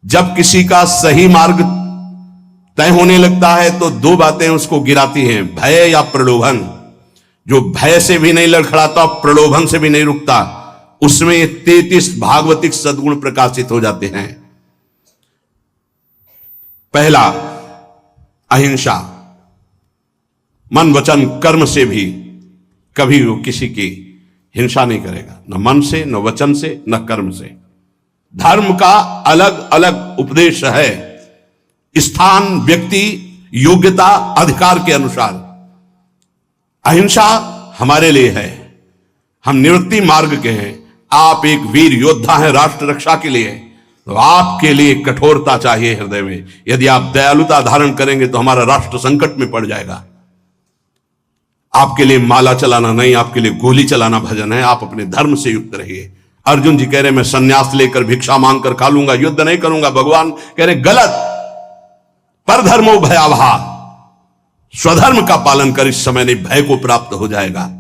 जब किसी का सही मार्ग तय होने लगता है तो दो बातें उसको गिराती हैं, भय या प्रलोभन। जो भय से भी नहीं लड़खड़ाता, प्रलोभन से भी नहीं रुकता, उसमें 33 भागवतिक सद्गुण प्रकाशित हो जाते हैं। पहला, अहिंसा। मन वचन कर्म से भी कभी वो किसी की हिंसा नहीं करेगा, न मन से, न वचन से, न कर्म से। धर्म का अलग अलग उपदेश है, स्थान, व्यक्ति, योग्यता, अधिकार के अनुसार। अहिंसा हमारे लिए है, हम निवृत्ति मार्ग के हैं। आप एक वीर योद्धा हैं राष्ट्र रक्षा के लिए, तो आपके लिए कठोरता चाहिए हृदय में। यदि आप दयालुता धारण करेंगे तो हमारा राष्ट्र संकट में पड़ जाएगा। आपके लिए माला चलाना नहीं, आपके लिए गोली चलाना भजन है। आप अपने धर्म से युक्त रहिए। अर्जुन जी कह रहे मैं संन्यास लेकर भिक्षा मांगकर खा लूंगा, युद्ध नहीं करूंगा। भगवान कह रहे गलत, पर धर्मो भयावहा, स्वधर्म का पालन कर, इस समय नहीं भय को प्राप्त हो जाएगा।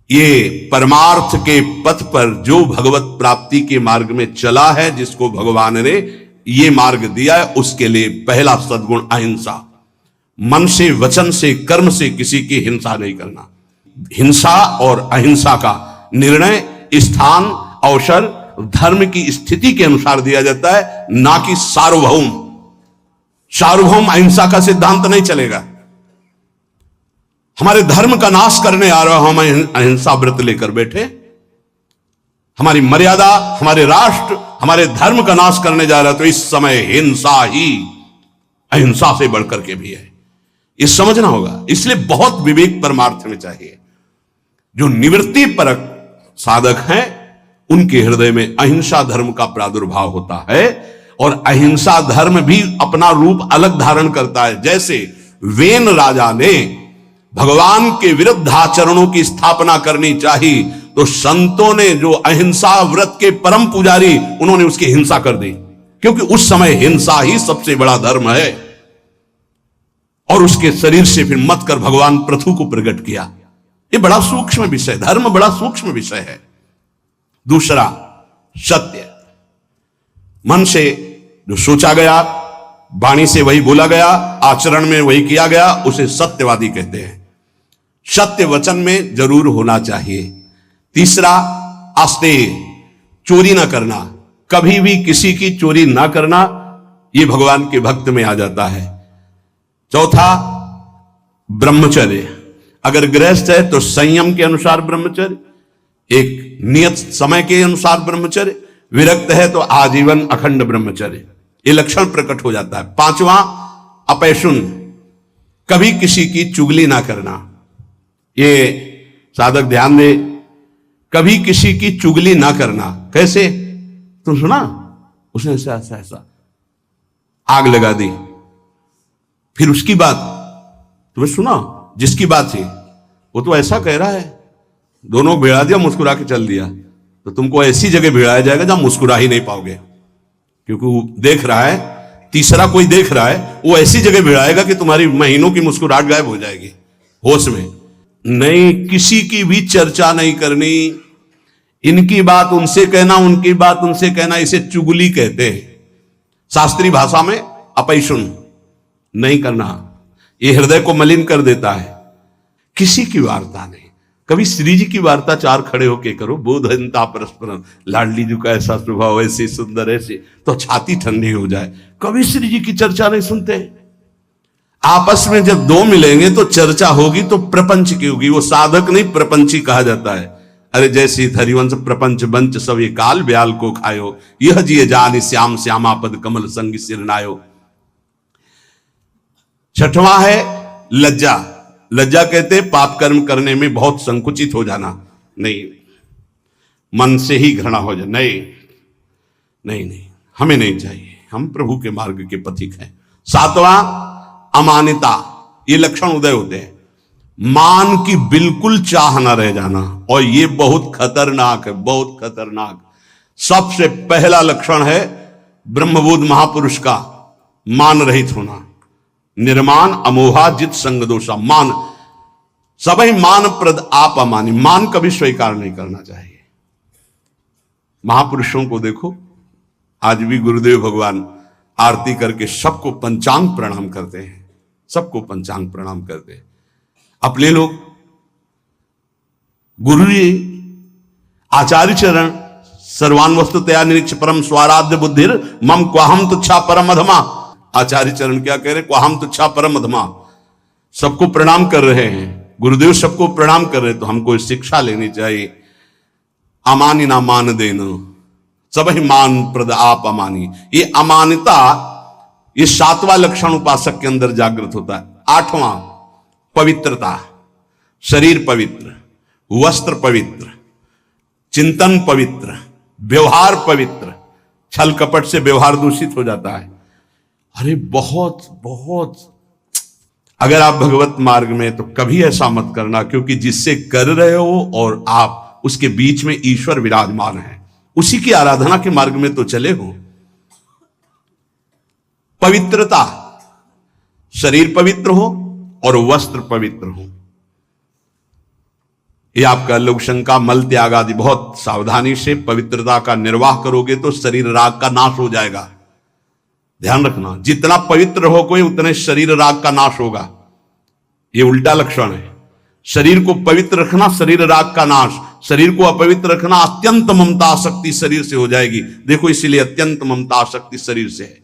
ये परमार्थ के पथ पर जो भगवत प्राप्ति के मार्ग में चला है, जिसको भगवान ने ये मार्ग दिया है, उसके लिए पहला सद्गुण अहिंसा। मन से, वचन से, कर्म से किसी की हिंसा नहीं करना। हिंसा और अहिंसा का निर्णय स्थान, अवसर, धर्म की स्थिति के अनुसार दिया जाता है, ना कि सार्वभौम। सार्वभौम अहिंसा का सिद्धांत नहीं चलेगा। हमारे धर्म का नाश करने आ रहा हो, हम अहिंसा व्रत लेकर बैठे, हमारी मर्यादा, हमारे राष्ट्र, हमारे धर्म का नाश करने जा रहा है, तो इस समय हिंसा ही अहिंसा से बढ़कर के भी है, ये समझना होगा। इसलिए बहुत विवेक परमार्थ में चाहिए। जो निवृत्ति परक साधक हैं, उनके हृदय में अहिंसा धर्म का प्रादुर्भाव होता है, और अहिंसा धर्म भी अपना रूप अलग धारण करता है। जैसे वेन राजा ने भगवान के विरुद्ध आचरणों की स्थापना करनी चाहिए, तो संतों ने जो अहिंसा व्रत के परम पुजारी, उन्होंने उसकी हिंसा कर दी, क्योंकि उस समय हिंसा ही सबसे बड़ा धर्म है। और उसके शरीर से फिर मत कर भगवान पृथु को प्रकट किया। ये बड़ा सूक्ष्म विषय, धर्म बड़ा सूक्ष्म विषय है। दूसरा, सत्य। मन से जो सोचा गया, वाणी से वही बोला गया, आचरण में वही किया गया, उसे सत्यवादी कहते हैं। सत्य वचन में जरूर होना चाहिए। तीसरा, आस्तेय, चोरी ना करना, कभी भी किसी की चोरी ना करना, यह भगवान के भक्त में आ जाता है। चौथा, ब्रह्मचर्य। अगर गृहस्थ है तो संयम के अनुसार ब्रह्मचर्य, एक नियत समय के अनुसार ब्रह्मचर्य। विरक्त है तो आजीवन अखंड ब्रह्मचर्य, ये लक्षण प्रकट हो जाता है। पांचवा, अपैशुन, कभी किसी की चुगली ना करना। ये साधक ध्यान दे, कभी किसी की चुगली ना करना। कैसे? तुम सुना, उसने ऐसा ऐसा ऐसा आग लगा दी, फिर उसकी बात तुम्हें सुना, जिसकी बात थी वो तो ऐसा कह रहा है, दोनों भिड़ा दिया, मुस्कुरा के चल दिया। तो तुमको ऐसी जगह भिड़ाया जाएगा जहां मुस्कुरा ही नहीं पाओगे, क्योंकि वो देख रहा है, तीसरा कोई देख रहा है, वो ऐसी जगह भिड़ाएगा कि तुम्हारी महीनों की मुस्कुराहट गायब हो जाएगी। होश में नहीं, किसी की भी चर्चा नहीं करनी। इनकी बात उनसे कहना, उनकी बात उनसे कहना, इसे चुगली कहते हैं। शास्त्रीय भाषा में अपैशुन नहीं करना, ये हृदय को मलिन कर देता है। किसी की वार्ता नहीं। कभी श्री जी की वार्ता चार खड़े होके करो, बोधनता परस्परम, लाडली जी का ऐसा स्वभाव, ऐसी सुंदर, ऐसी, तो छाती ठंडी हो जाए। कभी श्री जी की चर्चा नहीं सुनते। आपस में जब दो मिलेंगे तो चर्चा होगी, तो प्रपंच की होगी। वो साधक नहीं, प्रपंची कहा जाता है। अरे जैसी हरिवंश प्रपंच बंच सब ये काल ब्याल को खायो, यह जिये जान श्याम श्यामा पद कमल संग सिरनायो। छठवां है लज्जा। लज्जा कहते पाप कर्म करने में बहुत संकुचित हो जाना, नहीं, मन से ही घृणा हो जाए, नहीं नहीं नहीं, हमें नहीं चाहिए, हम प्रभु के मार्ग के पथिक हैं। सातवां, अमानिता। ये लक्षण उदय होते हैं। मान की बिल्कुल चाह ना रह जाना, और ये बहुत खतरनाक है, बहुत खतरनाक। सबसे पहला लक्षण है ब्रह्मबोध महापुरुष का, मान रहित होना। निर्मान अमोहा जित संग दोषा। मान, सभी मान प्रद आप अमानी, मान कभी स्वीकार नहीं करना चाहिए। महापुरुषों को देखो, आज भी गुरुदेव भगवान आरती करके सबको पंचांग प्रणाम करते हैं, सबको पंचांग प्रणाम करते हैं। अपने लोग गुरु जी आचार्य चरण सर्वान वस्तुतया निरीक्ष परम स्वाराध्य बुद्धिर मम क्वाहम तुच्छा परम अधमा। आचार्य चरण क्या कह रहे? क्वाहम तुच्छा परम अधमा। सबको प्रणाम कर रहे हैं, गुरुदेव सबको प्रणाम कर रहे हैं, तो हमको शिक्षा लेनी चाहिए। अमानी ना मान देना, सब ही मान प्रद आप अमानी। ये अमानिता, ये 7वां लक्षण उपासक के अंदर जागृत होता है। 8वां पवित्रता, शरीर पवित्र, वस्त्र पवित्र, चिंतन पवित्र, व्यवहार पवित्र। छल कपट से व्यवहार दूषित हो जाता है। अरे बहुत बहुत, अगर आप भगवत मार्ग में, तो कभी ऐसा मत करना, क्योंकि जिससे कर रहे हो और आप उसके बीच में ईश्वर विराजमान है, उसी की आराधना के मार्ग में तो चले हो। पवित्रता, शरीर पवित्र हो और वस्त्र पवित्र हो। ये आपका लोक शंका, मल त्याग आदि बहुत सावधानी से पवित्रता का निर्वाह करोगे तो शरीर राग का नाश हो जाएगा। ध्यान रखना, जितना पवित्र हो कोई, उतने शरीर राग का नाश होगा। ये उल्टा लक्षण है। शरीर को पवित्र रखना, शरीर राग का नाश। शरीर को अपवित्र रखना, अत्यंत ममता आसक्ति शरीर से हो जाएगी। देखो, इसीलिए अत्यंत ममता आसक्ति शरीर से है।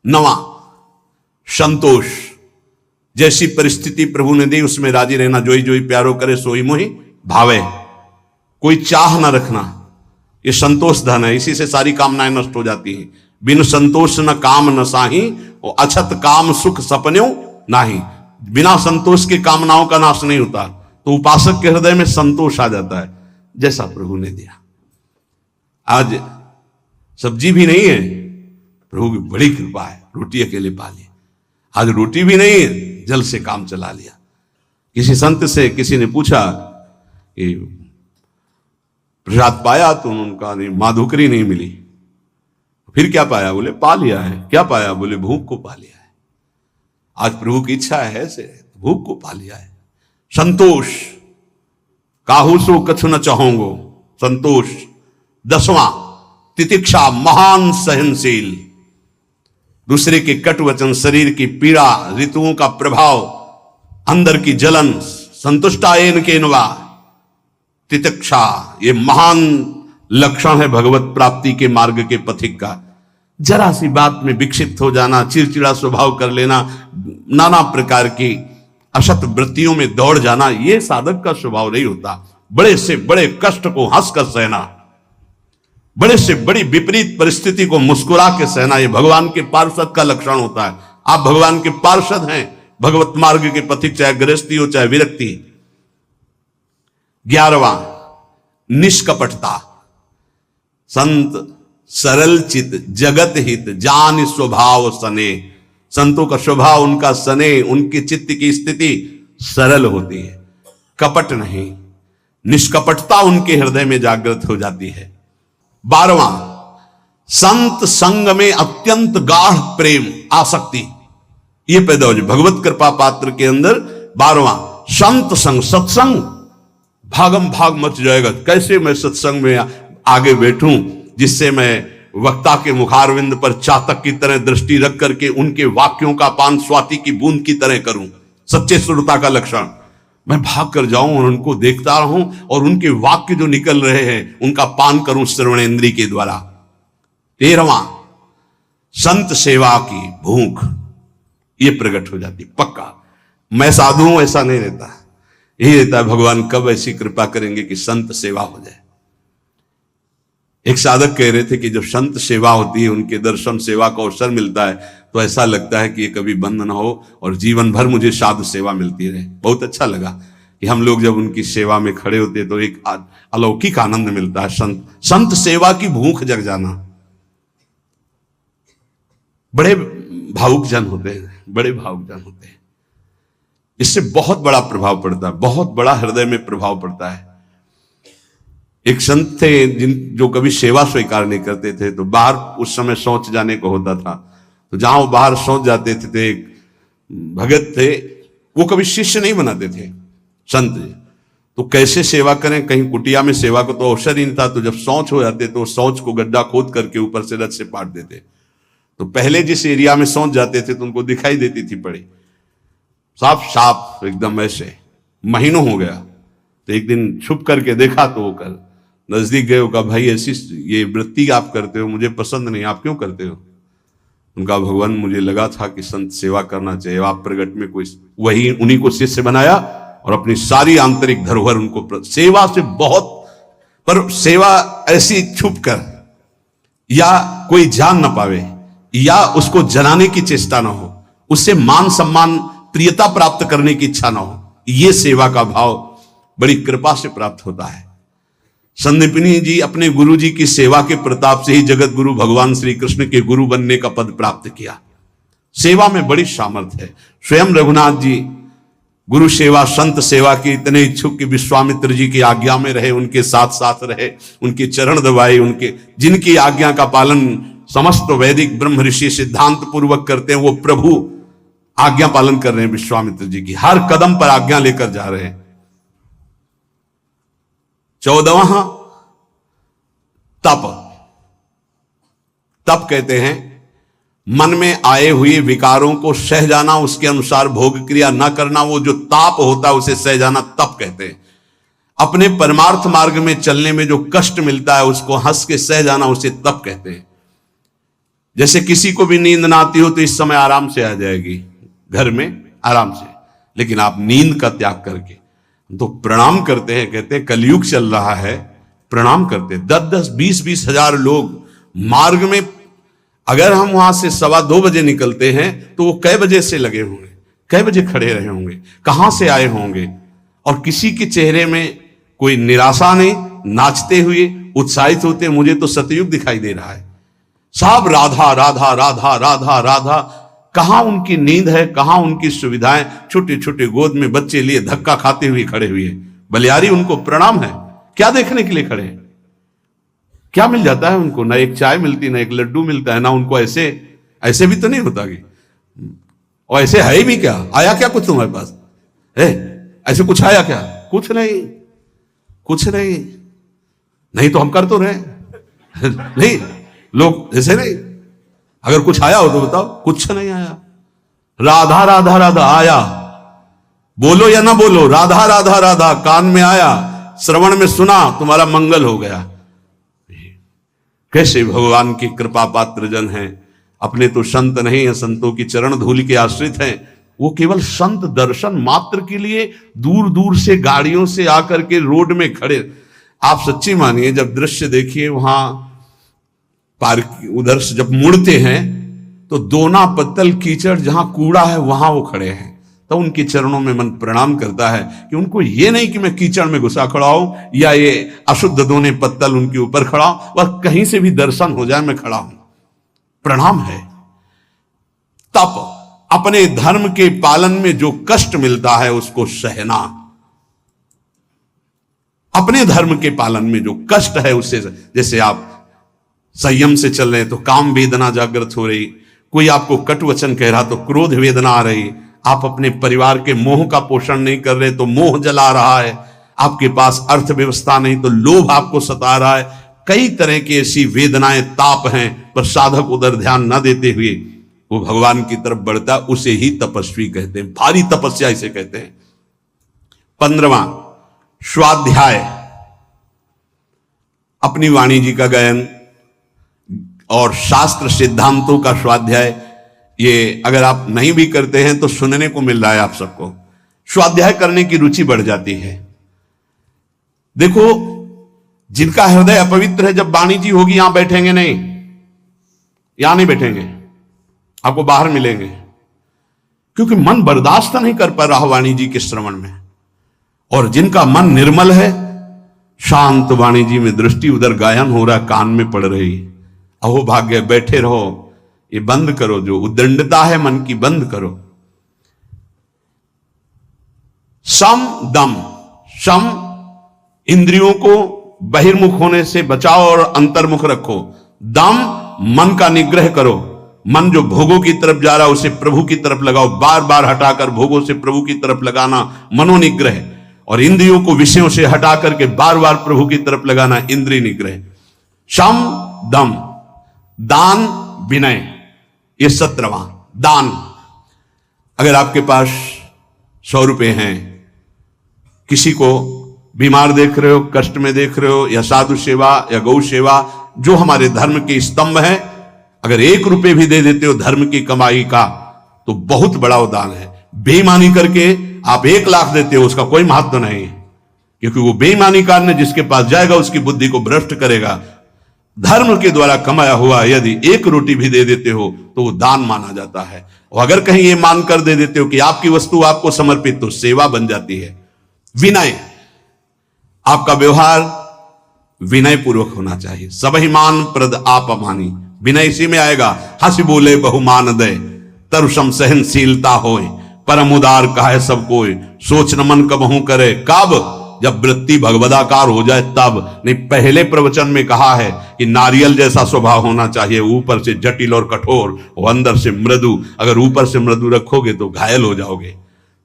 9वां संतोष, जैसी परिस्थिति प्रभु ने दी उसमें राजी रहना। जोई जोई प्यारो करे सोई मोहि भावे। कोई चाह ना रखना, ये संतोष धन है। इसी से सारी कामनाएं नष्ट हो जाती हैं। बिन संतोष न काम न साही, और अछत काम सुख सपन्यों नाही। बिना संतोष के कामनाओं का नाश नहीं होता। तो उपासक के हृदय में संतोष आ जाता है, जैसा प्रभु ने दिया। आज सब्जी भी नहीं है, प्रभु की बड़ी कृपा है, रोटी अकेले पा ली। आज रोटी भी नहीं है, जल से काम चला लिया। किसी संत से किसी ने पूछा कि प्रसाद पाया? तो उनका नहीं, माधुकरी नहीं मिली। फिर क्या पाया? बोले पा लिया है। क्या पाया? बोले भूख को पा लिया है। आज प्रभु की इच्छा है से भूख को पा लिया है। संतोष, काहू सो कछु न चाहोगो, संतोष। 10वां तितिक्षा, महान सहनशील। दूसरे के कट वचन, शरीर की पीड़ा, ऋतुओं का प्रभाव, अंदर की जलन, संतुष्टायन के नवा। तितिक्षा, ये महान लक्षण है भगवत प्राप्ति के मार्ग के पथिक का। जरा सी बात में विक्षिप्त हो जाना, चिड़चिड़ा स्वभाव कर लेना, नाना प्रकार की असत वृत्तियों में दौड़ जाना, ये साधक का स्वभाव नहीं होता। बड़े से बड़े कष्ट को हंसकर सहना, बड़े से बड़ी विपरीत परिस्थिति को मुस्कुरा के सहना, ये भगवान के पार्षद का लक्षण होता है। आप भगवान के पार्षद हैं, भगवत मार्ग के पथिक, चाहे गृहस्थी हो चाहे विरक्ति। 11वां निष्कपटता, संत सरल चित जगत हित जान स्वभाव सने। संतों का स्वभाव, उनका सने, उनके चित्त की स्थिति सरल होती है, कपट नहीं। निष्कपटता उनके हृदय में जागृत हो जाती है। 12वां संत संग में अत्यंत गाढ़ प्रेम आसक्ति, ये पैदा हो जाए भगवत कृपा पात्र के अंदर। 12वां संत संग, सत्संग, भागम भाग मच जाएगा। कैसे मैं सत्संग में आगे बैठूं जिससे मैं वक्ता के मुखारविंद पर चातक की तरह दृष्टि रख करके उनके वाक्यों का पान स्वाति की बूंद की तरह करूं। सच्चे श्रोता का लक्षण, मैं भाग कर जाऊं और उनको देखता रहूं और उनके वाक्य जो निकल रहे हैं उनका पान करूं श्रवणेन्द्रिय के द्वारा। 13वां संत सेवा की भूख, ये प्रकट हो जाती पक्का। मैं साधु हूं ऐसा नहीं रहता, यही रहता है भगवान कब ऐसी कृपा करेंगे कि संत सेवा हो जाए। एक साधक कह रहे थे कि जब संत सेवा होती है, उनके दर्शन सेवा का अवसर मिलता है, तो ऐसा लगता है कि ये कभी बंद ना हो और जीवन भर मुझे साधु सेवा मिलती रहे। बहुत अच्छा लगा कि हम लोग जब उनकी सेवा में खड़े होते तो एक अलौकिक आनंद मिलता है। संत सेवा की भूख जग जाना। बड़े भावुक जन होते हैं, बड़े भावुक जन होते हैं। इससे बहुत बड़ा प्रभाव पड़ता है, बहुत बड़ा हृदय में प्रभाव पड़ता है। एक संत थे जो कभी सेवा स्वीकार नहीं करते थे, तो बाहर उस समय शौच जाने को होता था, तो जहां वो बाहर शौच जाते थे, तो एक भगत थे, वो कभी शिष्य नहीं बनाते थे संत। तो कैसे सेवा करें? कहीं कुटिया में सेवा को तो अवसर ही नहीं था, तो जब शौच हो जाते तो शौच को गड्ढा खोद करके ऊपर से रथ से पाट देते। तो पहले जिस एरिया में शौच जाते थे तो उनको दिखाई देती थी पड़ी, साफ साफ एकदम ऐसे। महीनों हो गया तो एक दिन छुप करके देखा तो वो कर नजदीक गए, कहा भाई ऐसी ये वृत्ति आप करते हो मुझे पसंद नहीं, आप क्यों करते हो? उनका भगवान मुझे लगा था कि संत सेवा करना चाहिए, आप प्रगट में कोई वही उन्हीं को शिष्य बनाया और अपनी सारी आंतरिक धरोहर उनको सेवा से बहुत, पर सेवा ऐसी छुप कर या कोई जान ना पावे या उसको जलाने की चेष्टा ना हो, उससे मान सम्मान प्रियता प्राप्त करने की इच्छा ना हो, यह सेवा का भाव बड़ी कृपा से प्राप्त होता है। संदीपनी जी अपने गुरु जी की सेवा के प्रताप से ही जगत गुरु भगवान श्री कृष्ण के गुरु बनने का पद प्राप्त किया। सेवा में बड़ी सामर्थ्य है। स्वयं रघुनाथ जी गुरु सेवा संत सेवा के इतने इच्छुक कि विश्वामित्र जी की आज्ञा में रहे, उनके साथ साथ रहे, उनके चरण दबाए, उनके जिनकी आज्ञा का पालन समस्त वैदिक ब्रह्म ऋषि सिद्धांत पूर्वक करते हैं, वो प्रभु आज्ञा पालन कर रहे हैं विश्वामित्र जी की, हर कदम पर आज्ञा लेकर जा रहे हैं। 14वां तप। तप कहते हैं मन में आए हुए विकारों को सह जाना, उसके अनुसार भोग क्रिया न करना, वो जो ताप होता है उसे सह जाना तप कहते हैं। अपने परमार्थ मार्ग में चलने में जो कष्ट मिलता है उसको हंस के सह जाना, उसे तप कहते हैं। जैसे किसी को भी नींद ना आती हो तो इस समय आराम से आ जाएगी घर में आराम से, लेकिन आप नींद का त्याग करके तो प्रणाम करते हैं, कहते हैं कलयुग चल रहा है, प्रणाम करते हैं। 10-10, 20-20 हजार लोग मार्ग में, अगर हम वहां से 2:15 बजे निकलते हैं तो वो कै बजे से लगे होंगे, कै बजे खड़े रहे होंगे, कहां से आए होंगे, और किसी के चेहरे में कोई निराशा नहीं, नाचते हुए उत्साहित होते। मुझे तो सतयुग दिखाई दे रहा है, सब राधा राधा राधा राधा राधा। कहां उनकी नींद है, कहां उनकी सुविधाएं? छोटे छोटे गोद में बच्चे लिए धक्का खाते हुए खड़े हुए, बलियारी उनको प्रणाम है। क्या देखने के लिए खड़े हैं? क्या मिल जाता है उनको? ना एक चाय मिलती, ना एक लड्डू मिलता है, ना उनको ऐसे ऐसे भी तो नहीं होता कि, और ऐसे है भी क्या? आया क्या कुछ तुम्हारे पास है? ऐसे कुछ आया क्या? कुछ नहीं, कुछ नहीं, नहीं तो हम कर तो रहे नहीं, लोग ऐसे नहीं। अगर कुछ आया हो तो बताओ, कुछ नहीं आया। राधा राधा राधा आया, बोलो या ना बोलो, राधा राधा राधा कान में आया, श्रवण में सुना, तुम्हारा मंगल हो गया। कैसे भगवान की कृपा पात्र जन हैं। अपने तो संत नहीं है, संतों की चरण धूलि के आश्रित हैं। वो केवल संत दर्शन मात्र के लिए दूर दूर से गाड़ियों से आकर के रोड में खड़े। आप सच्ची मानिए, जब दृश्य देखिए वहां पार्क उधर से जब मुड़ते हैं तो दोना पत्तल कीचड़, जहां कूड़ा है वहां वो खड़े हैं, तो उनके चरणों में मन प्रणाम करता है कि उनको ये नहीं कि मैं कीचड़ में घुसा खड़ा हूं या ये अशुद्ध दोने पत्तल उनके ऊपर खड़ा हूं, वह कहीं से भी दर्शन हो जाए मैं खड़ा हूं, प्रणाम है। तप, अपने धर्म के पालन में जो कष्ट मिलता है उसको सहना। अपने धर्म के पालन में जो कष्ट है उससे, जैसे आप संयम से चल रहे तो काम वेदना जागृत हो रही, कोई आपको कट वचन कह रहा तो क्रोध वेदना आ रही, आप अपने परिवार के मोह का पोषण नहीं कर रहे तो मोह जला रहा है, आपके पास अर्थव्यवस्था नहीं तो लोभ आपको सता रहा है। कई तरह की ऐसी वेदनाएं ताप हैं, पर साधक उधर ध्यान न देते हुए वो भगवान की तरफ बढ़ता, उसे ही तपस्वी कहते हैं। भारी तपस्या इसे कहते हैं। 15वां स्वाध्याय, अपनी वाणी जी का गायन और शास्त्र सिद्धांतों का स्वाध्याय। ये अगर आप नहीं भी करते हैं तो सुनने को मिल रहा है आप सबको। स्वाध्याय करने की रुचि बढ़ जाती है। देखो, जिनका हृदय अपवित्र है, जब वाणी जी होगी यहां बैठेंगे नहीं, यहां नहीं बैठेंगे, आपको बाहर मिलेंगे, क्योंकि मन बर्दाश्त नहीं कर पा रहा वाणी जी के श्रवण में। और जिनका मन निर्मल है, शांत वाणी जी में दृष्टि, उधर गायन हो रहा, कान में पड़ रही, अहो भाग्य, बैठे रहो, ये बंद करो, जो उद्दंडता है मन की बंद करो। सम दम, सम इंद्रियों को बहिर्मुख होने से बचाओ और अंतर्मुख रखो। दम मन का निग्रह करो, मन जो भोगों की तरफ जा रहा है उसे प्रभु की तरफ लगाओ, बार बार हटाकर भोगों से प्रभु की तरफ लगाना मनोनिग्रह। और इंद्रियों को विषयों से हटा करके बार बार प्रभु की तरफ लगाना, इंद्रिय निग्रह। शम दम, दान विनय, ये 17वां दान। अगर आपके पास 100 रुपए हैं, किसी को बीमार देख रहे हो, कष्ट में देख रहे हो, या साधु सेवा या गौ सेवा जो हमारे धर्म के स्तंभ है, अगर 1 रुपए भी दे देते हो धर्म की कमाई का, तो बहुत बड़ा वो दान है। बेईमानी करके आप 1 लाख देते हो, उसका कोई महत्व नहीं, क्योंकि वो बेईमानी करने जिसके पास जाएगा उसकी बुद्धि को भ्रष्ट करेगा। धर्म के द्वारा कमाया हुआ यदि 1 रोटी भी दे देते हो तो वो दान माना जाता है। और अगर कहीं ये मानकर दे देते हो कि आपकी वस्तु आपको समर्पित, तो सेवा बन जाती है। विनय, आपका व्यवहार विनय पूर्वक होना चाहिए। सबहि मान प्रद आप अमानी, विनय इसी में आएगा। हंस बोले बहुमान दे, तरुषम सहनशीलता होए, परम उदार कहे सब कोई, सोच न मन कबहू करे। कब? जब वृत्ति भगवदाकार हो जाए तब। नहीं, पहले प्रवचन में कहा है कि नारियल जैसा स्वभाव होना चाहिए, ऊपर से जटिल और कठोर और अंदर से मृदु। अगर ऊपर से मृदु रखोगे तो घायल हो जाओगे।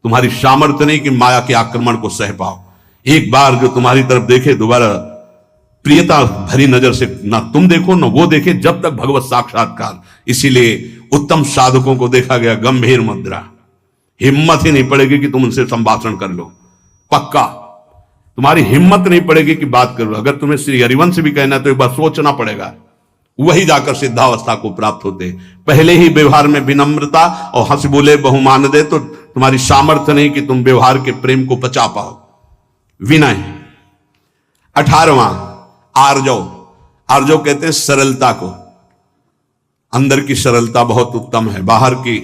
तुम्हारी सामर्थ्य नहीं कि माया के आक्रमण को सह पाओ। एक बार जो तुम्हारी तरफ देखे, दोबारा प्रियता भरी नजर से ना तुम देखो ना वो देखे, जब तक भगवत साक्षात्कार। इसीलिए उत्तम साधकों को देखा गया गंभीर मुद्रा। हिम्मत ही नहीं पड़ेगी कि तुम उनसे संभाषण कर लो, पक्का तुम्हारी हिम्मत नहीं पड़ेगी कि बात करो। अगर तुम्हें श्री हरिवंश भी कहना है तो एक बार सोचना पड़ेगा, वही जाकर सिद्धावस्था को प्राप्त होते। पहले ही व्यवहार में विनम्रता और हंस बोले बहुमान दे, तो तुम्हारी सामर्थ्य नहीं कि तुम व्यवहार के प्रेम को पचा पाओ। विनय। 18वां आर्जव। आर्जव कहते हैं सरलता को। अंदर की सरलता बहुत उत्तम है, बाहर की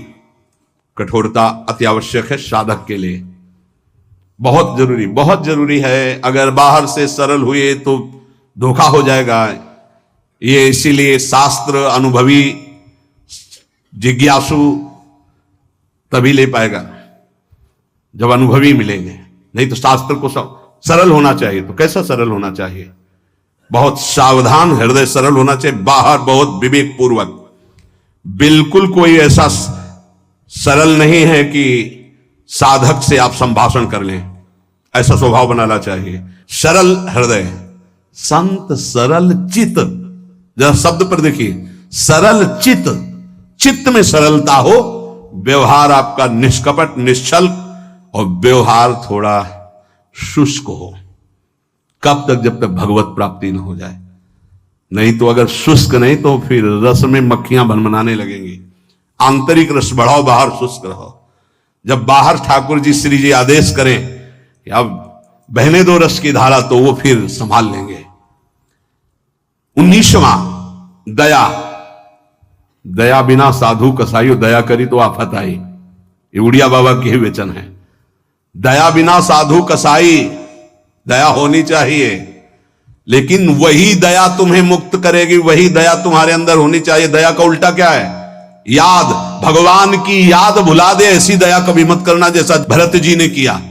कठोरता अति आवश्यक है साधक के लिए। बहुत जरूरी है। अगर बाहर से सरल हुए तो धोखा हो जाएगा। ये इसीलिए शास्त्र अनुभवी जिज्ञासु तभी ले पाएगा जब अनुभवी मिलेंगे, नहीं तो शास्त्र को सरल होना चाहिए। तो कैसा सरल होना चाहिए? बहुत सावधान हृदय सरल होना चाहिए, बाहर बहुत विवेक पूर्वक। बिल्कुल कोई ऐसा सरल नहीं है कि साधक से आप संभाषण कर लें, ऐसा स्वभाव बनाना चाहिए। सरल हृदय, संत सरल चित्त। जरा शब्द पर देखिए, सरल चित्त, चित्त में सरलता हो, व्यवहार आपका निष्कपट निश्चल और व्यवहार थोड़ा शुष्क हो। कब तक? जब तक भगवत प्राप्ति न हो जाए। नहीं तो अगर शुष्क नहीं तो फिर रस में मक्खियां भनभनाने लगेंगी। आंतरिक रस बढ़ाओ, बाहर शुष्क रहो। जब बाहर ठाकुर जी श्री जी आदेश करें कि अब बहने दो रस की धारा, तो वो फिर संभाल लेंगे। 19वां दया। दया बिना साधु कसाई, दया करी तो आफत आई, ये उड़िया बाबा के ही वचन है। दया बिना साधु कसाई, दया होनी चाहिए, लेकिन वही दया तुम्हें मुक्त करेगी, वही दया तुम्हारे अंदर होनी चाहिए। दया का उल्टा क्या है? याद। भगवान की याद भुला दे, ऐसी दया कभी मत करना जैसा भरत जी ने किया।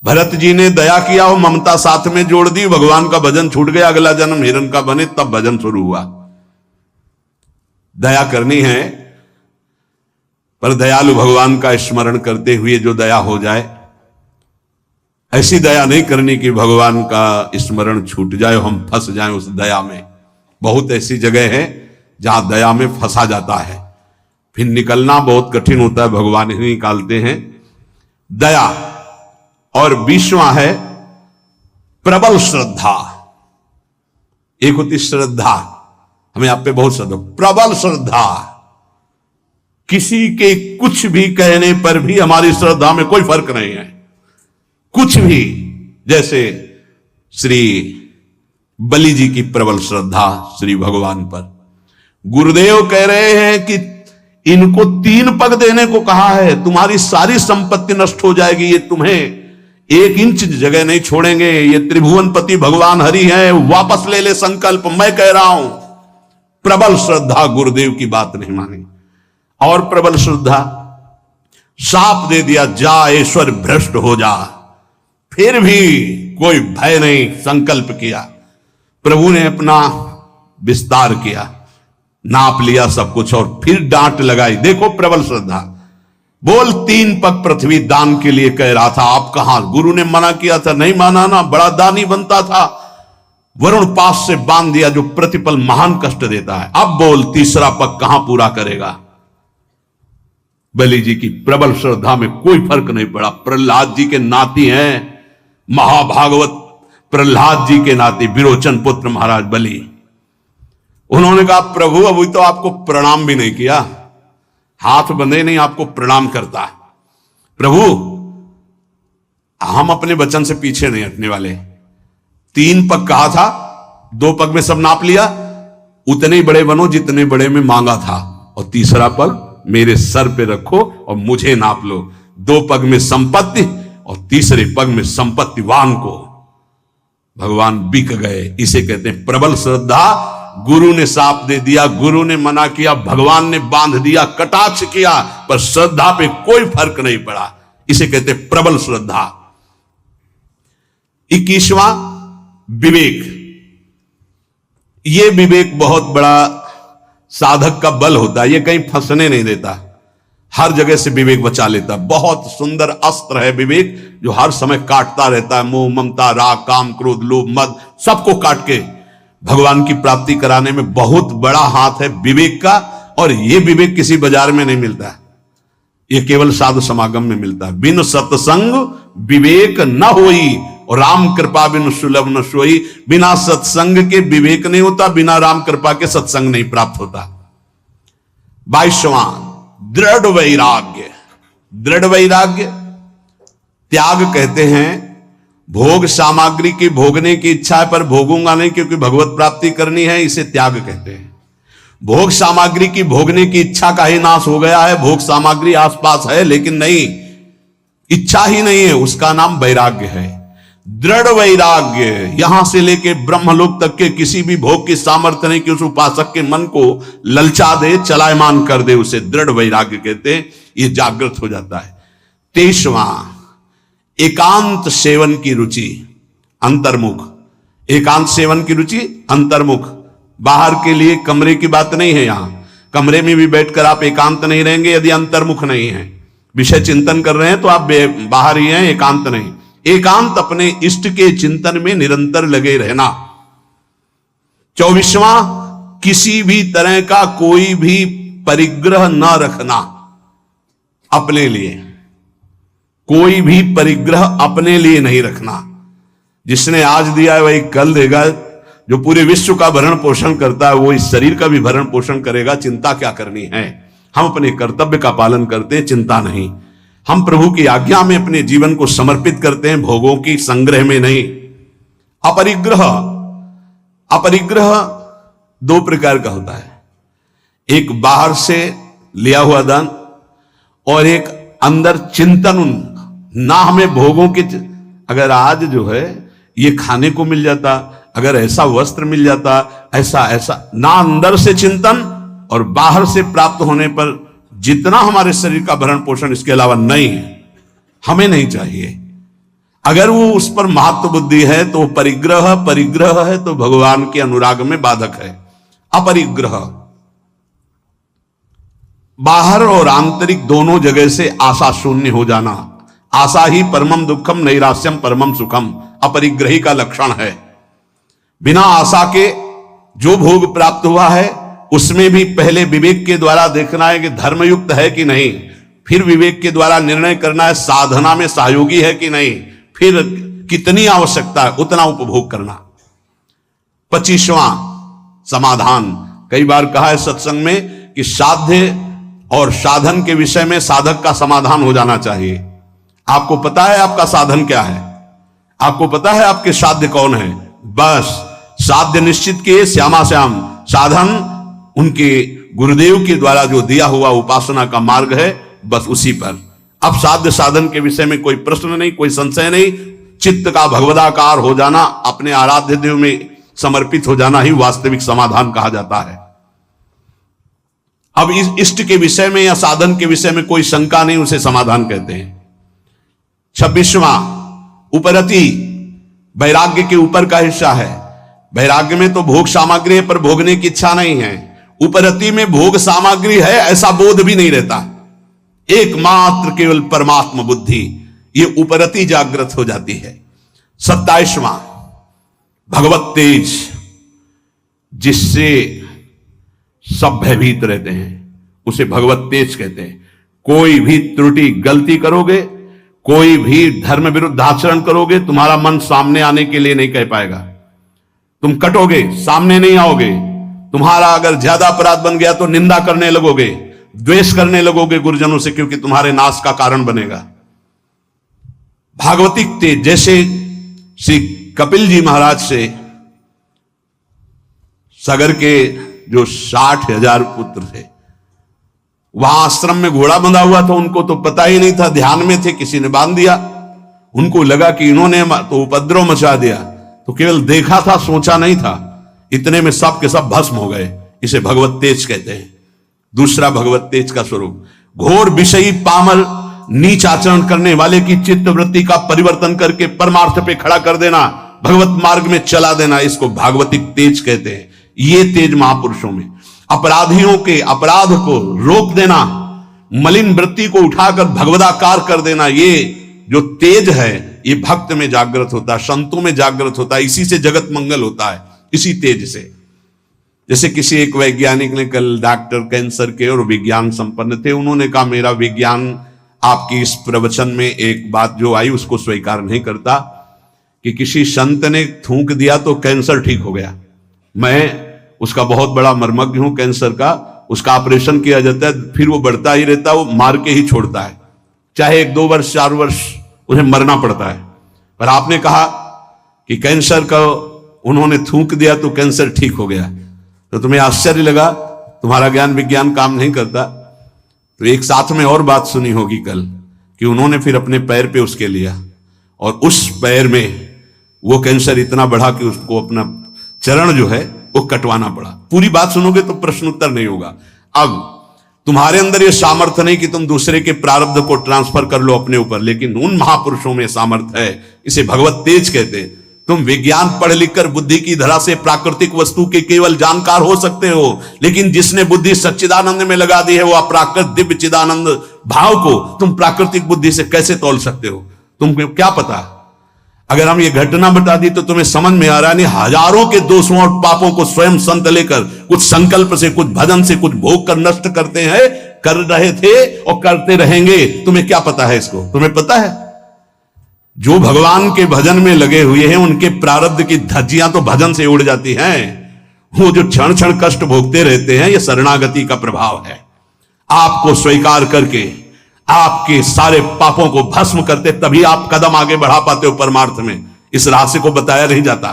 भरत जी ने दया किया और ममता साथ में जोड़ दी, भगवान का भजन छूट गया। अगला जन्म हिरण का बने, तब भजन शुरू हुआ। दया करनी है, पर दयालु भगवान का स्मरण करते हुए जो दया हो जाए, ऐसी दया नहीं करनी कि भगवान का स्मरण छूट जाए, हम फंस जाएं उस दया में। बहुत ऐसी जगह है जहां दया में फंसा जाता है, फिर निकलना बहुत कठिन होता है, भगवान ही निकालते हैं। दया। और 20वां है प्रबल श्रद्धा। एक होती श्रद्धा, हमें आप पे बहुत श्रद्धा, प्रबल श्रद्धा। किसी के कुछ भी कहने पर भी हमारी श्रद्धा में कोई फर्क नहीं है, कुछ भी। जैसे श्री बलि जी की प्रबल श्रद्धा श्री भगवान पर। गुरुदेव कह रहे हैं कि इनको 3 पग देने को कहा है, तुम्हारी सारी संपत्ति नष्ट हो जाएगी, ये तुम्हें 1 इंच जगह नहीं छोड़ेंगे। ये त्रिभुवनपति भगवान हरि हैं, वापस ले ले संकल्प, मैं कह रहा हूं। प्रबल श्रद्धा, गुरुदेव की बात नहीं मानी। और प्रबल श्रद्धा, शाप दे दिया, जा ईश्वर भ्रष्ट हो जा, फिर भी कोई भय नहीं, संकल्प किया। प्रभु ने अपना विस्तार किया, नाप लिया सब कुछ और फिर डांट लगाई। देखो प्रबल श्रद्धा। बोल 3 पग पृथ्वी दान के लिए कह रहा था, आप कहां? गुरु ने मना किया था, नहीं माना ना, बड़ा दानी बनता था, वरुण पास से बांध दिया जो प्रतिपल महान कष्ट देता है। अब बोल तीसरा पग कहां पूरा करेगा? बलि जी की प्रबल श्रद्धा में कोई फर्क नहीं पड़ा। प्रहलाद जी के नाती हैं, महाभागवत प्रहलाद जी के नाती विरोचन पुत्र महाराज बलि। उन्होंने कहा, प्रभु अभी तो आपको प्रणाम भी नहीं किया, हाथ बंधे नहीं, आपको प्रणाम करता। प्रभु हम अपने वचन से पीछे नहीं हटने वाले। 3 पग कहा था, 2 पग में सब नाप लिया, उतने ही बड़े बनो जितने बड़े में मांगा था, और तीसरा पग मेरे सर पे रखो और मुझे नाप लो। 2 पग में संपत्ति और तीसरे पग में संपत्तिवान को भगवान बिक गए। इसे कहते हैं प्रबल श्रद्धा। गुरु ने साप दे दिया, गुरु ने मना किया, भगवान ने बांध दिया, कटाक्ष किया, पर श्रद्धा पे कोई फर्क नहीं पड़ा। इसे कहते हैं प्रबल श्रद्धा। 21वां विवेक। यह विवेक बहुत बड़ा साधक का बल होता है, यह कहीं फंसने नहीं देता, हर जगह से विवेक बचा लेता। बहुत सुंदर अस्त्र है विवेक, जो हर समय काटता रहता है। मोह, ममता, राग, काम, क्रोध, लोभ, मद, सबको काट के भगवान की प्राप्ति कराने में बहुत बड़ा हाथ है विवेक का। और यह विवेक किसी बाजार में नहीं मिलता, यह केवल साधु समागम में मिलता है। बिन सत्संग विवेक न होई, और राम कृपा बिन सुलभ न सोई। बिना सत्संग के विवेक नहीं होता, बिना राम कृपा के सत्संग नहीं प्राप्त होता। 22वां दृढ़ वैराग्य। दृढ़ वैराग्य त्याग कहते हैं। भोग सामग्री की भोगने की इच्छा है पर भोगूंगा नहीं क्योंकि भगवत प्राप्ति करनी है, इसे त्याग कहते हैं। भोग सामग्री की भोगने की इच्छा का ही नाश हो गया है, भोग सामग्री आसपास है लेकिन नहीं, इच्छा ही नहीं है, उसका नाम वैराग्य है। दृढ़ वैराग्य, यहां से लेके ब्रह्मलोक तक के किसी भी भोग की सामर्थ्य नहीं कि उस उपासक के मन को ललचा दे, चलायमान कर दे, उसे दृढ़ वैराग्य कहते हैं। ये जागृत हो जाता है। 23वां एकांत सेवन की रुचि, अंतर्मुख। एकांत सेवन की रुचि, अंतर्मुख। बाहर के लिए कमरे की बात नहीं है, यहां कमरे में भी बैठकर आप एकांत नहीं रहेंगे यदि अंतर्मुख नहीं है। विषय चिंतन कर रहे हैं तो आप बाहर ही हैं, एकांत नहीं। एकांत अपने इष्ट के चिंतन में निरंतर लगे रहना। 24वां किसी भी तरह का कोई भी परिग्रह न रखना अपने लिए, कोई भी परिग्रह अपने लिए नहीं रखना। जिसने आज दिया है वही कल देगा। जो पूरे विश्व का भरण पोषण करता है वो इस शरीर का भी भरण पोषण करेगा। चिंता क्या करनी है? हम अपने कर्तव्य का पालन करते हैं, चिंता नहीं। हम प्रभु की आज्ञा में अपने जीवन को समर्पित करते हैं, भोगों की संग्रह में नहीं। अपरिग्रह, अपरिग्रह 2 प्रकार का होता है, एक बाहर से लिया हुआ दान और एक अंदर चिंतन। ना हमें भोगों की, अगर आज जो है ये खाने को मिल जाता, अगर ऐसा वस्त्र मिल जाता, ऐसा ऐसा, ना अंदर से चिंतन और बाहर से प्राप्त होने पर जितना हमारे शरीर का भरण पोषण, इसके अलावा नहीं है, हमें नहीं चाहिए। अगर वो उस पर महत्व बुद्धि है तो परिग्रह, परिग्रह है तो भगवान के अनुराग में बाधक है। अपरिग्रह बाहर और आंतरिक दोनों जगह से आशा शून्य हो जाना। आशा ही परमम दुखम, नैराश्यम परमम सुखम, अपरिग्रही का लक्षण है। बिना आशा के जो भोग प्राप्त हुआ है उसमें भी पहले विवेक के द्वारा देखना है कि धर्मयुक्त है कि नहीं, फिर विवेक के द्वारा निर्णय करना है साधना में सहयोगी है कि नहीं, फिर कितनी आवश्यकता है उतना उपभोग करना। 25वां समाधान। कई बार कहा है सत्संग में कि साध्य और साधन के विषय में साधक का समाधान हो जाना चाहिए। आपको पता है आपका साधन क्या है, आपको पता है आपके साध्य कौन है, बस साध्य निश्चित किए, श्यामा श्याम। साधन उनके गुरुदेव के द्वारा जो दिया हुआ उपासना का मार्ग है, बस उसी पर। अब साध्य साधन के विषय में कोई प्रश्न नहीं, कोई संशय नहीं। चित्त का भगवदाकार हो जाना, अपने आराध्य देव में समर्पित हो जाना ही वास्तविक समाधान कहा जाता है। अब इस इष्ट के विषय में या साधन के विषय में कोई शंका नहीं, उसे समाधान कहते हैं। 26वां उपरति, वैराग्य के ऊपर का हिस्सा है। वैराग्य में तो भोग सामग्री है पर भोगने की इच्छा नहीं है। उपरति में भोग सामग्री है ऐसा बोध भी नहीं रहता। एकमात्र केवल परमात्मा बुद्धि, ये उपरति जागृत हो जाती है। 27वां भगवत तेज, जिससे सब भयभीत रहते हैं, उसे भगवत तेज कहते हैं। कोई भी त्रुटि गलती करोगे, कोई भी धर्म विरुद्ध आचरण करोगे, तुम्हारा मन सामने आने के लिए नहीं कह पाएगा। तुम कटोगे, सामने नहीं आओगे। तुम्हारा अगर ज्यादा अपराध बन गया तो निंदा करने लगोगे, द्वेष करने लगोगे गुरुजनों से, क्योंकि तुम्हारे नाश का कारण बनेगा। भागवतिक तेज, जैसे श्री कपिल जी महाराज से सगर के जो 60,000 पुत्र थे, वहां आश्रम में घोड़ा बंधा हुआ था, उनको तो पता ही नहीं था, ध्यान में थे, किसी ने बांध दिया। उनको लगा कि इन्होंने तो उपद्रव मचा दिया, तो केवल देखा था, सोचा नहीं था। इतने में सब के सब भस्म हो गए। इसे भगवत तेज कहते हैं। दूसरा भगवत तेज का स्वरूप, घोर विषयी पामर नीच आचरण करने वाले की चित्त वृत्ति का परिवर्तन करके परमार्थ पे खड़ा कर देना, भगवत मार्ग में चला देना, इसको भागवतिक तेज कहते हैं। ये तेज महापुरुषों में अपराधियों के अपराध को रोक देना, मलिन वृत्ति को उठाकर भगवदाकार कर देना, ये जो तेज है ये भक्त में जागृत होता है, संतों में जागृत होता है। इसी से जगत मंगल होता है, इसी तेज से। जैसे किसी एक वैज्ञानिक ने कल, डॉक्टर कैंसर के और विज्ञान संपन्न थे, उन्होंने कहा मेरा विज्ञान आपकी इस प्रवचन में एक बात जो आई उसको स्वीकार नहीं करता कि किसी संत ने थूक दिया तो कैंसर ठीक हो गया। मैं उसका बहुत बड़ा मर्मज्ञ हूं कैंसर का। उसका ऑपरेशन किया जाता है, फिर वो बढ़ता ही रहता है, वो मार के ही छोड़ता है, चाहे 1, 2 वर्ष 4 वर्ष उन्हें मरना पड़ता है। पर आपने कहा कि कैंसर का उन्होंने थूक दिया तो कैंसर ठीक हो गया, तो तुम्हें आश्चर्य लगा, तुम्हारा ज्ञान विज्ञान काम नहीं करता। तो एक साथ में और बात सुनी होगी कल कि उन्होंने फिर अपने पैर पे उसके लिया, और उस पैर में वो कैंसर इतना बढ़ा कि उसको अपना चरण जो है वो कटवाना पड़ा। पूरी बात सुनोगे तो प्रश्न उत्तर नहीं होगा। अब तुम्हारे अंदर ये सामर्थ्य नहीं कि तुम दूसरे के प्रारब्ध को ट्रांसफर कर लो अपने ऊपर, लेकिन उन महापुरुषों में सामर्थ्य है। इसे भगवत तेज कहते हैं। तुम विज्ञान पढ़ लिख कर बुद्धि की धरा से प्राकृतिक वस्तु के केवल जानकार हो सकते हो, लेकिन जिसने बुद्धि सच्चिदानंद में लगा दी है, वो अप्राकृत दिव्य चिदानंद भाव को तुम प्राकृतिक बुद्धि से कैसे तोल सकते हो? तुमको क्या पता? अगर हम ये घटना बता दी तो तुम्हें समझ में आ रहा नहीं, हजारों के दोषों और पापों को स्वयं संत लेकर कुछ संकल्प से, कुछ भजन से, कुछ भोग कर नष्ट करते हैं, कर रहे थे और करते रहेंगे। तुम्हें क्या पता है इसको? तुम्हें पता है जो भगवान के भजन में लगे हुए हैं उनके प्रारब्ध की धज्जियां तो भजन से उड़ जाती हैं। वो जो क्षण क्षण कष्ट भोगते रहते हैं, ये शरणागति का प्रभाव है। आपको स्वीकार करके आपके सारे पापों को भस्म करते, तभी आप कदम आगे बढ़ा पाते हो परमार्थ में। इस रहस्य को बताया नहीं जाता।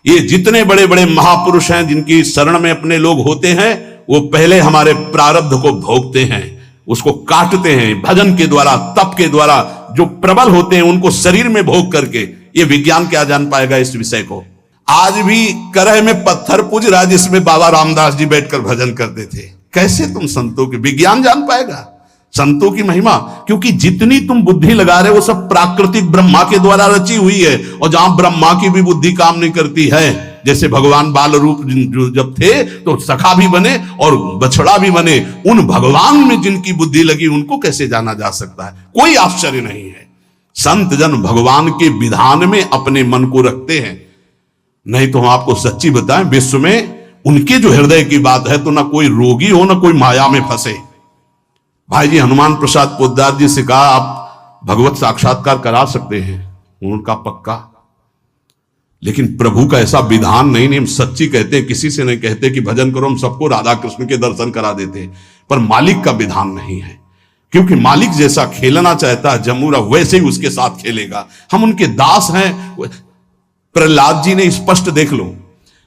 ये जितने बड़े बड़े महापुरुष हैं जिनकी शरण में अपने लोग होते हैं, वो पहले हमारे प्रारब्ध को भोगते हैं, उसको काटते हैं भजन के द्वारा, तप के द्वारा। जो प्रबल होते हैं उनको शरीर में भोग करके, ये विज्ञान क्या जान पाएगा इस विषय को? आज भी करह में पत्थर पूज रहा जिसमें बाबा रामदास जी बैठकर भजन करते थे। कैसे तुम संतों की विज्ञान जान पाएगा, संतों की महिमा? क्योंकि जितनी तुम बुद्धि लगा रहे हो वो सब प्राकृतिक ब्रह्मा के द्वारा रची हुई है। और जहां ब्रह्मा की भी बुद्धि काम नहीं करती है, जैसे भगवान बाल रूप जब थे तो सखा भी बने और बछड़ा भी बने, उन भगवान में जिनकी बुद्धि लगी उनको कैसे जाना जा सकता है? कोई आश्चर्य नहीं है। संत जन भगवान के विधान में अपने मन को रखते हैं। नहीं तो हम आपको सच्ची बताएं, विश्व में उनके जो हृदय की बात है तो ना कोई रोगी हो ना कोई माया में फंसे। भाई जी हनुमान प्रसाद पोद्दार जी से कहा आप भगवत साक्षात्कार करा सकते हैं, उनका पक्का, लेकिन प्रभु का ऐसा विधान नहीं। हम सच्ची कहते हैं, किसी से नहीं कहते कि भजन करो, हम सबको राधा कृष्ण के दर्शन करा देते हैं, पर मालिक का विधान नहीं है। क्योंकि मालिक जैसा खेलना चाहता है जमूरा, वैसे ही उसके साथ खेलेगा। हम उनके दास हैं। प्रहलाद जी ने स्पष्ट देख लो,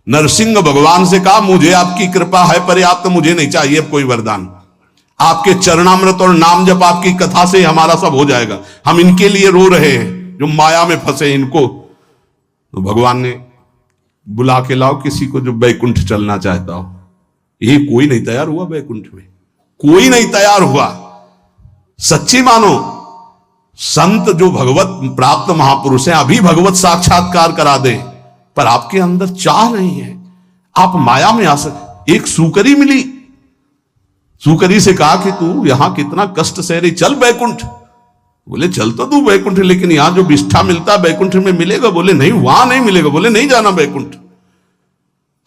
नरसिंह भगवान से कहा मुझे आपकी कृपा है पर्याप्त, तो मुझे नहीं चाहिए अब कोई वरदान। आपके चरणामृत और नाम जप आपकी कथा से हमारा सब हो जाएगा। हम इनके लिए रो रहे हैं जो माया में फंसे इनको। तो भगवान ने बुला के लाओ किसी को जो बैकुंठ चलना चाहता हो। ये कोई नहीं तैयार हुआ बैकुंठ में, कोई नहीं तैयार हुआ। सच्ची मानो, संत जो भगवत प्राप्त महापुरुष हैं अभी भगवत साक्षात्कार करा दे, पर आपके अंदर चाह नहीं है, आप माया में आ सकते। एक सूकरी मिली, सुकरी से कहा कि तू यहां कितना कष्ट सह रही, चल बैकुंठ। बोले चल तो तू बैकुंठ, लेकिन यहां जो विष्ठा मिलता है बैकुंठ में मिलेगा? बोले नहीं, वहां नहीं मिलेगा। बोले नहीं जाना बैकुंठ।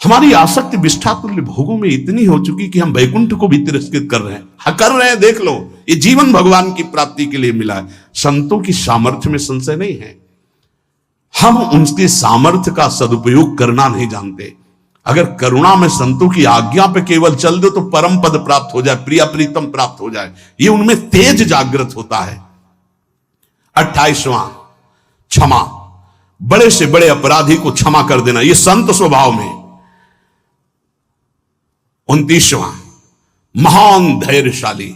हमारी आसक्ति विष्ठा तुल्य भोगों में इतनी हो चुकी कि हम बैकुंठ को भी तिरस्कृत कर रहे हैं। कर रहे हैं, देख लो, ये जीवन भगवान की प्राप्ति के लिए मिला है। संतों की सामर्थ्य में संशय नहीं है, हम उनके सामर्थ्य का सदुपयोग करना नहीं जानते। अगर करुणा में संतों की आज्ञा पे केवल चल दो तो परम पद प्राप्त हो जाए, प्रिया प्रीतम प्राप्त हो जाए, ये उनमें तेज जागृत होता है। 28वां क्षमा, बड़े से बड़े अपराधी को क्षमा कर देना, ये संत स्वभाव में। 29वां महान धैर्यशाली।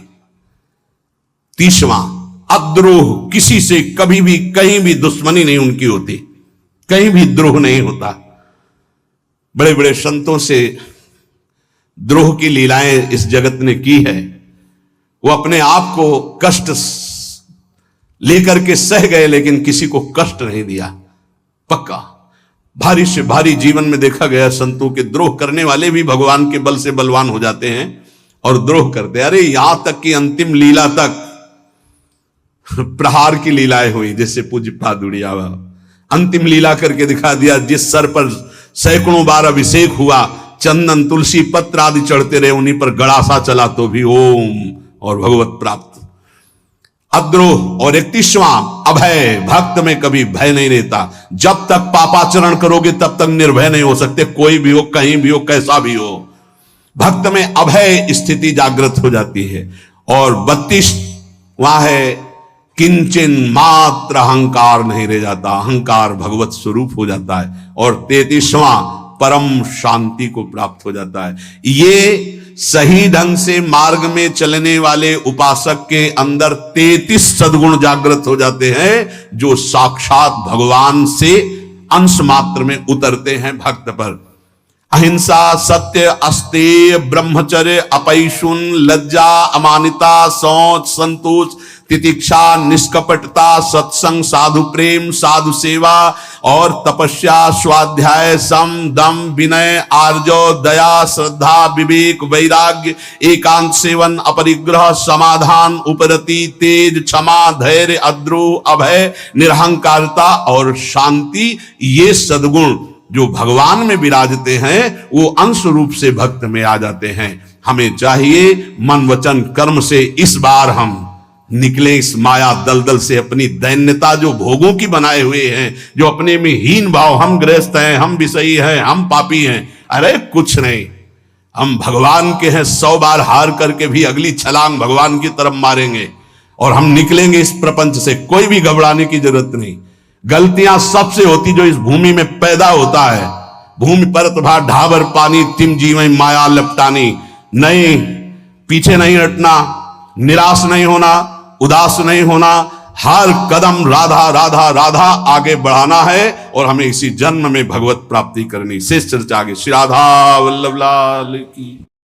30वां अद्रोह, किसी से कभी भी कहीं भी दुश्मनी नहीं उनकी होती, कहीं भी द्रोह नहीं होता। बड़े बड़े संतों से द्रोह की लीलाएं इस जगत ने की है। वो अपने आप को कष्ट लेकर के सह गए, लेकिन किसी को कष्ट नहीं दिया। पक्का भारी से भारी जीवन में देखा गया, संतों के द्रोह करने वाले भी भगवान के बल से बलवान हो जाते हैं और द्रोह करते। अरे यहां तक कि अंतिम लीला तक प्रहार की लीलाएं हुई, जैसे पूज्य पादुड़िया अंतिम लीला करके दिखा दिया। जिस सर पर सैकड़ों बार अभिषेक हुआ, चंदन तुलसी पत्र आदि चढ़ते रहे, उन्हीं पर गड़ासा चला तो भी ओम और भगवत प्राप्त। अद्रोह। और 31वां अभय, भक्त में कभी भय नहीं रहता। जब तक पापाचरण करोगे तब तक निर्भय नहीं हो सकते, कोई भी हो, कहीं भी हो, कैसा भी हो। भक्त में अभय स्थिति जागृत हो जाती है। और 32वां है किंचन मात्र अहंकार नहीं रह जाता, अहंकार भगवत स्वरूप हो जाता है। और 33वां परम शांति को प्राप्त हो जाता है। ये सही ढंग से मार्ग में चलने वाले उपासक के अंदर 33 सद्गुण जागृत हो जाते हैं, जो साक्षात भगवान से अंश मात्र में उतरते हैं भक्त पर। अहिंसा, सत्य, अस्तेय, ब्रह्मचर्य, अपैशुन, लज्जा, अमानिता, शौच, संतोष, तितिक्षा, निष्कपटता, सत्संग, साधु प्रेम, साधु सेवा और तपस्या, स्वाध्याय, सम, दम, विनय, आर्जव, दया, श्रद्धा, विवेक, वैराग्य, एकांत सेवन, अपरिग्रह, समाधान, उपरति, तेज, क्षमा, धैर्य, अद्रोह, अभय, निरहंकारता और शांति, ये सद्गुण जो भगवान में विराजते हैं वो अंश रूप से भक्त में आ जाते हैं। हमें चाहिए मन वचन कर्म से इस बार हम निकले इस माया दलदल से, अपनी दैन्यता जो भोगों की बनाए हुए हैं, जो अपने में हीन भाव, हम गृहस्थ हैं, हम विषयी हैं, हम पापी हैं। अरे कुछ नहीं, हम भगवान के हैं। 100 बार हार करके भी अगली छलांग भगवान की तरफ मारेंगे और हम निकलेंगे इस प्रपंच से। कोई भी घबराने की जरूरत नहीं। गलतियां सबसे होती जो इस भूमि में पैदा होता है। भूमि परत भा ढाबर पानी, तिम जीवन माया लपटानी। नहीं, पीछे नहीं हटना, निराश नहीं होना, उदास नहीं होना, हर कदम राधा राधा राधा आगे बढ़ाना है और हमें इसी जन्म में भगवत प्राप्ति करनी। शेष चर्चा आगे। श्री राधा वल्लभ लाल की।